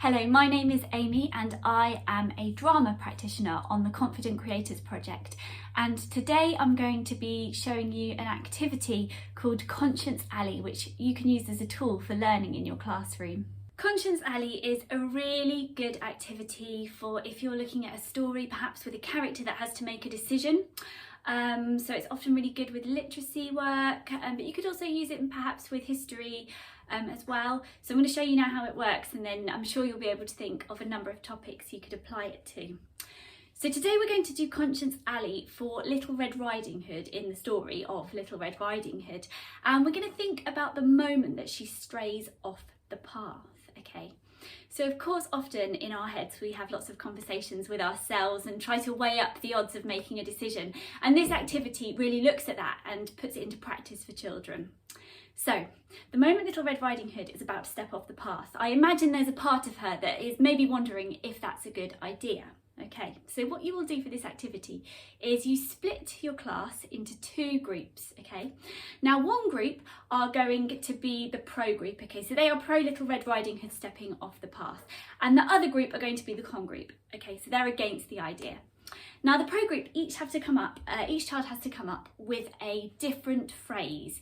Hello, my name is Amy and I am a drama practitioner on the Confident Creators Project, and today I'm going to be showing you an activity called Conscience Alley, which you can use as a tool for learning in your classroom. Conscience Alley is a really good activity for if you're looking at a story, perhaps with a character that has to make a decision. So it's often really good with literacy work, but you could also use it perhaps with history as well. So I'm going to show you now how it works, and then I'm sure you'll be able to think of a number of topics you could apply it to. So today we're going to do Conscience Alley for Little Red Riding Hood in the story of Little Red Riding Hood, and we're going to think about the moment that she strays off the path. Okay. So of course, often in our heads we have lots of conversations with ourselves and try to weigh up the odds of making a decision. And this activity really looks at that and puts it into practice for children. So the moment Little Red Riding Hood is about to step off the path, I imagine there's a part of her that is maybe wondering if that's a good idea. Okay, so what you will do for this activity is you split your class into two groups, okay? Now one group are going to be the pro group, okay? So they are pro Little Red Riding Hood stepping off the path. And the other group are going to be the con group, okay? So they're against the idea. Now the pro group each child has to come up with a different phrase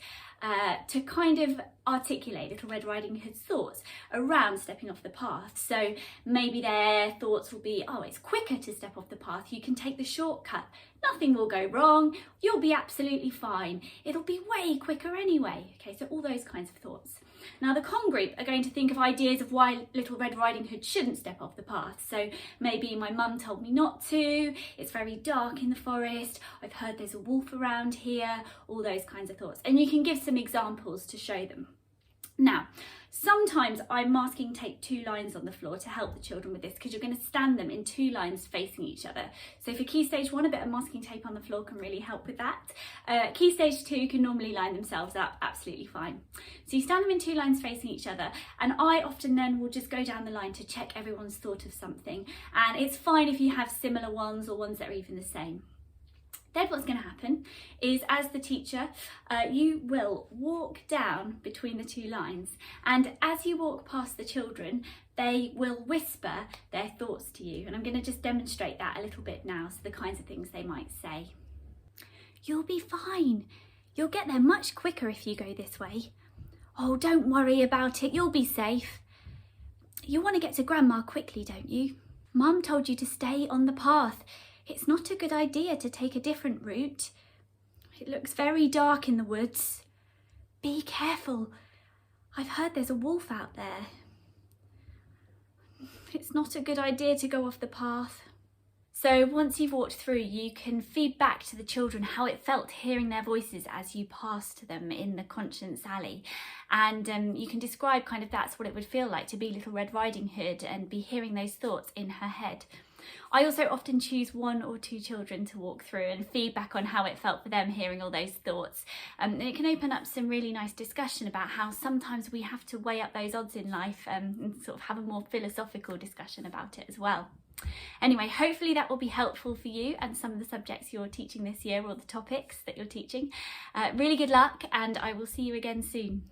to kind of articulate Little Red Riding Hood's thoughts around stepping off the path. So maybe their thoughts will be, oh, it's quicker to step off the path, you can take the shortcut, nothing will go wrong, you'll be absolutely fine, it'll be way quicker anyway. Okay, so all those kinds of thoughts. Now the con group are going to think of ideas of why Little Red Riding Hood shouldn't step off the path. So maybe my mum told me not to, it's very dark in the forest, I've heard there's a wolf around here, all those kinds of thoughts. And you can give some examples to show them. Now, sometimes I'm masking tape two lines on the floor to help the children with this, because you're going to stand them in two lines facing each other. So for Key Stage 1, a bit of masking tape on the floor can really help with that. Key Stage 2 can normally line themselves up absolutely fine. So you stand them in two lines facing each other, and I often then will just go down the line to check everyone's thought of something. And it's fine if you have similar ones or ones that are even the same. Then what's going to happen is, as the teacher, you will walk down between the two lines, and as you walk past the children, they will whisper their thoughts to you. And I'm going to just demonstrate that a little bit now, so the kinds of things they might say. You'll be fine. You'll get there much quicker if you go this way. Oh, don't worry about it. You'll be safe. You want to get to Grandma quickly, don't you? Mum told you to stay on the path. It's not a good idea to take a different route. It looks very dark in the woods. Be careful. I've heard there's a wolf out there. It's not a good idea to go off the path. So once you've walked through, you can feed back to the children how it felt hearing their voices as you passed them in the Conscience Alley. And you can describe kind of that's what it would feel like to be Little Red Riding Hood and be hearing those thoughts in her head. I also often choose one or two children to walk through and feedback on how it felt for them hearing all those thoughts. And it can open up some really nice discussion about how sometimes we have to weigh up those odds in life and sort of have a more philosophical discussion about it as well. Anyway, hopefully that will be helpful for you and some of the subjects you're teaching this year, or the topics that you're teaching. Really good luck, and I will see you again soon.